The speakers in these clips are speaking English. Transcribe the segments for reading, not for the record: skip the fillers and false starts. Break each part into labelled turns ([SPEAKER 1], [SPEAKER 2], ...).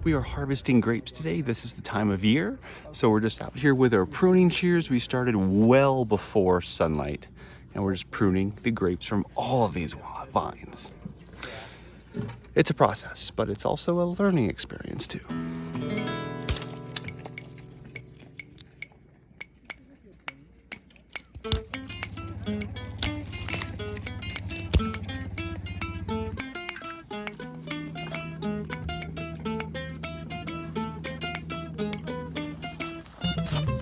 [SPEAKER 1] We are harvesting grapes today. This is the time of year. So we're just out here with our pruning shears. We started well before sunlight and we're just pruning the grapes from all of these vines. It's a process, but it's also a learning experience too.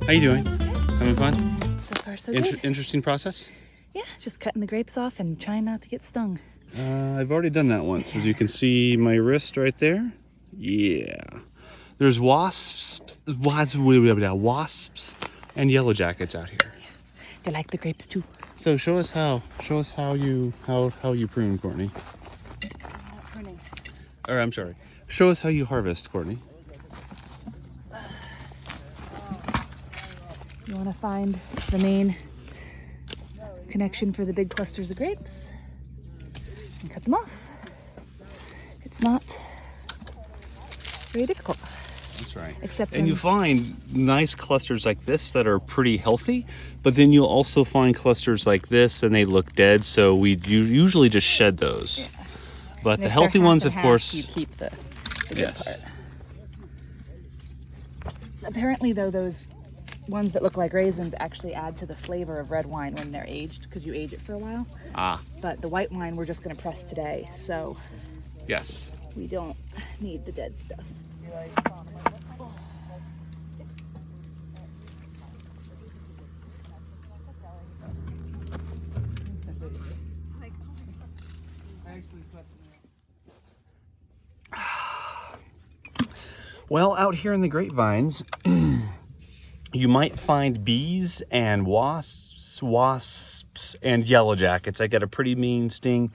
[SPEAKER 1] How you doing? Having fun?
[SPEAKER 2] So far, so good.
[SPEAKER 1] Interesting process?
[SPEAKER 2] Yeah, just cutting the grapes off and trying not to get stung.
[SPEAKER 1] I've already done that once. As you can see my wrist right there. Yeah. There's wasps and yellow jackets out here.
[SPEAKER 2] They like the grapes too.
[SPEAKER 1] So show us how you prune, Courtney.
[SPEAKER 2] Pruning.
[SPEAKER 1] Or I'm sorry. Show us how you harvest, Courtney.
[SPEAKER 2] You want to find the main connection for the big clusters of grapes and cut them off. It's not very difficult.
[SPEAKER 1] That's right.
[SPEAKER 2] Except
[SPEAKER 1] and you find nice clusters like this that are pretty healthy, but then you'll also find clusters like this and they look dead, so we usually just shed those. Yeah. But the healthy ones, of course,
[SPEAKER 2] you keep the good
[SPEAKER 1] yes.
[SPEAKER 2] part. Apparently, though, those ones that look like raisins actually add to the flavor of red wine when they're aged, because you age it for a while. But the white wine we're just going to press today, so
[SPEAKER 1] yes,
[SPEAKER 2] we don't need the dead stuff.
[SPEAKER 1] Well, out here in the grapevines, you might find bees and wasps and yellow jackets. I got a pretty mean sting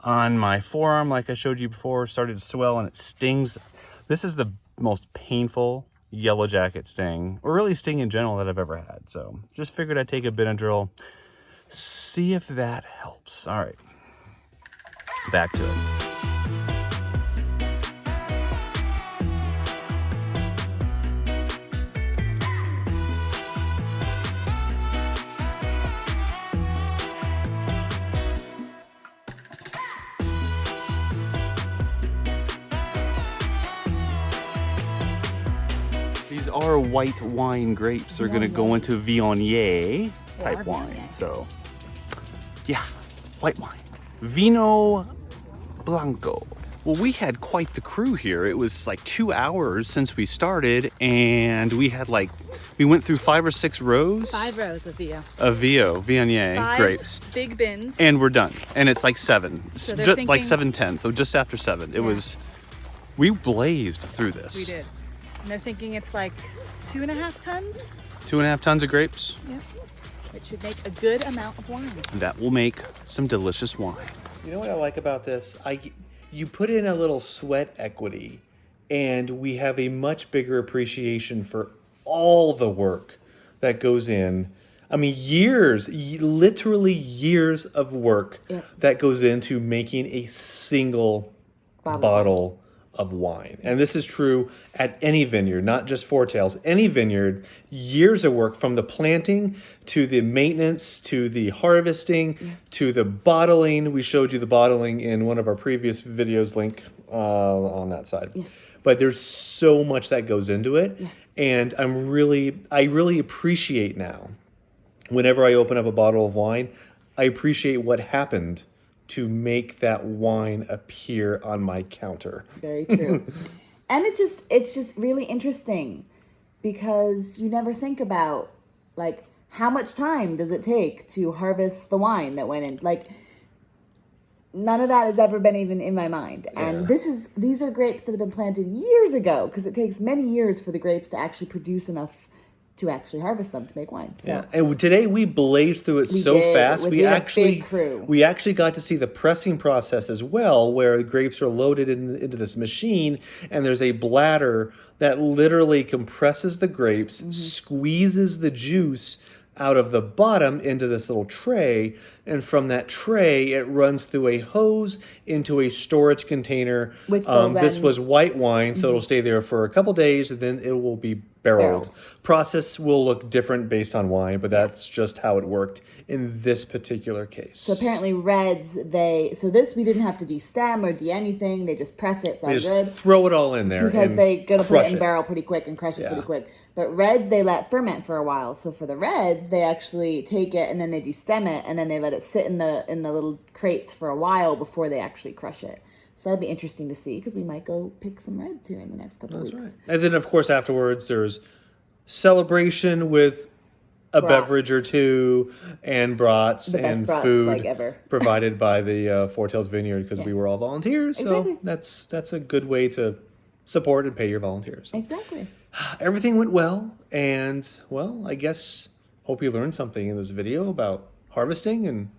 [SPEAKER 1] on my forearm, like I showed you before. Started to swell and it stings. This is the most painful yellow jacket sting, or really sting in general, that I've ever had. So just figured I'd take a Benadryl, see if that helps. All right, back to it. These are white wine grapes. They're gonna go into Viognier type wine. So yeah, white wine. Vino Blanco. Well, we had quite the crew here. It was like 2 hours since we started, and we went through 5 or 6 rows.
[SPEAKER 2] 5 rows of Vio.
[SPEAKER 1] Of Viognier grapes.
[SPEAKER 2] Big bins.
[SPEAKER 1] And we're done. And it's like 7.
[SPEAKER 2] So
[SPEAKER 1] just like 7:10. So just after 7. It was, we blazed through this.
[SPEAKER 2] We did. And they're thinking it's like 2.5 tons?
[SPEAKER 1] 2.5 tons of grapes?
[SPEAKER 2] Yes. It should make a good amount of wine.
[SPEAKER 1] That will make some delicious wine.
[SPEAKER 3] You know what I like about this? You put in a little sweat equity, and we have a much bigger appreciation for all the work that goes in. I mean, literally years of work that goes into making a single bottle of wine. And this is true at any vineyard, not just Four Tails. Any vineyard, years of work, from the planting to the maintenance to the harvesting to the bottling. We showed you the bottling in one of our previous videos, link on that side. But there's so much that goes into it. And I really appreciate now, whenever I open up a bottle of wine, I appreciate what happened to make that wine appear on my counter.
[SPEAKER 4] Very true. And it's just really interesting, because you never think about, like, how much time does it take to harvest the wine that went in? Like, none of that has ever been even in my mind. And these are grapes that have been planted years ago, because it takes many years for the grapes to actually produce enough to actually harvest them to make wine. So.
[SPEAKER 3] Yeah, and today we blazed through it so fast. We actually got to see the pressing process as well, where the grapes are loaded into this machine, and there's a bladder that literally compresses the grapes, squeezes the juice out of the bottom into this little tray, and from that tray it runs through a hose into a storage container.
[SPEAKER 4] Which they'll
[SPEAKER 3] this
[SPEAKER 4] then-
[SPEAKER 3] was white wine, so it'll stay there for a couple days, and then it will be barreled. Process will look different based on wine, but that's just how it worked in this particular case.
[SPEAKER 4] So apparently reds, so this we didn't have to de-stem or de-anything. They just press it. It's all
[SPEAKER 3] They just
[SPEAKER 4] good.
[SPEAKER 3] throw it all in there
[SPEAKER 4] Because
[SPEAKER 3] and
[SPEAKER 4] they gotta put
[SPEAKER 3] crush
[SPEAKER 4] it in barrel pretty quick and crush it
[SPEAKER 3] Yeah.
[SPEAKER 4] pretty quick. But reds, they let ferment for a while. So for the reds, they actually take it and then they de-stem it and then they let it sit in the little crates for a while before they actually crush it. So that'd be interesting to see because we might go pick some reds here in the next couple weeks.
[SPEAKER 3] Right. And then, of course, afterwards, there's celebration with a
[SPEAKER 4] Brats.
[SPEAKER 3] beverage or two and brats
[SPEAKER 4] The best
[SPEAKER 3] and
[SPEAKER 4] brats,
[SPEAKER 3] food
[SPEAKER 4] like, ever.
[SPEAKER 3] provided by the Tails Vineyard because we were all volunteers.
[SPEAKER 4] Exactly.
[SPEAKER 3] So that's a good way to support and pay your volunteers.
[SPEAKER 4] Exactly.
[SPEAKER 3] Everything went well, and well, I guess hope you learned something in this video about harvesting and.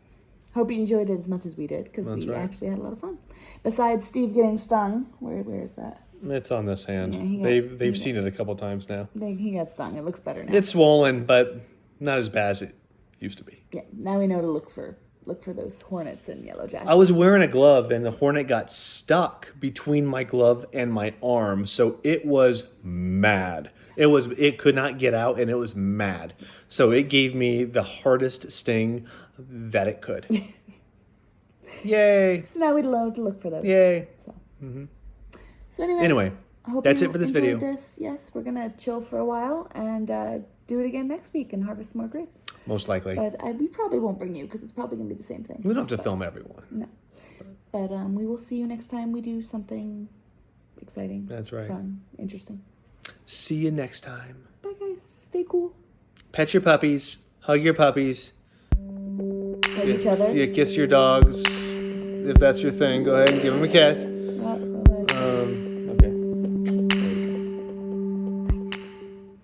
[SPEAKER 4] Hope you enjoyed it as much as we did because we
[SPEAKER 3] right.
[SPEAKER 4] actually had a lot of fun. Besides Steve getting stung, where is that?
[SPEAKER 3] It's on this hand.
[SPEAKER 4] Yeah,
[SPEAKER 3] They've seen it a couple times now.
[SPEAKER 4] He got stung. It looks better now.
[SPEAKER 3] It's swollen, but not as bad as it used to be.
[SPEAKER 4] Yeah. Now we know to look for those hornets and yellow jackets.
[SPEAKER 3] I was wearing a glove and the hornet got stuck between my glove and my arm, so it was mad. It could not get out and it was mad. So it gave me the hardest sting that it could. Yay.
[SPEAKER 4] So now we know to look for those.
[SPEAKER 3] Yay.
[SPEAKER 4] So anyway, I hope
[SPEAKER 3] that's
[SPEAKER 4] you
[SPEAKER 3] it for this
[SPEAKER 4] enjoyed
[SPEAKER 3] video.
[SPEAKER 4] This. Yes, we're gonna chill for a while and do it again next week and harvest more grapes.
[SPEAKER 3] Most likely.
[SPEAKER 4] But we probably won't bring you because it's probably gonna be the same thing.
[SPEAKER 3] We don't have to film everyone.
[SPEAKER 4] No. But we will see you next time we do something exciting.
[SPEAKER 3] That's right.
[SPEAKER 4] Fun, interesting.
[SPEAKER 3] See you next time.
[SPEAKER 4] Bye guys. Stay cool.
[SPEAKER 3] Pet your puppies. Hug your puppies.
[SPEAKER 4] Love each other.
[SPEAKER 3] You kiss your dogs. If that's your thing, go ahead and give them a kiss.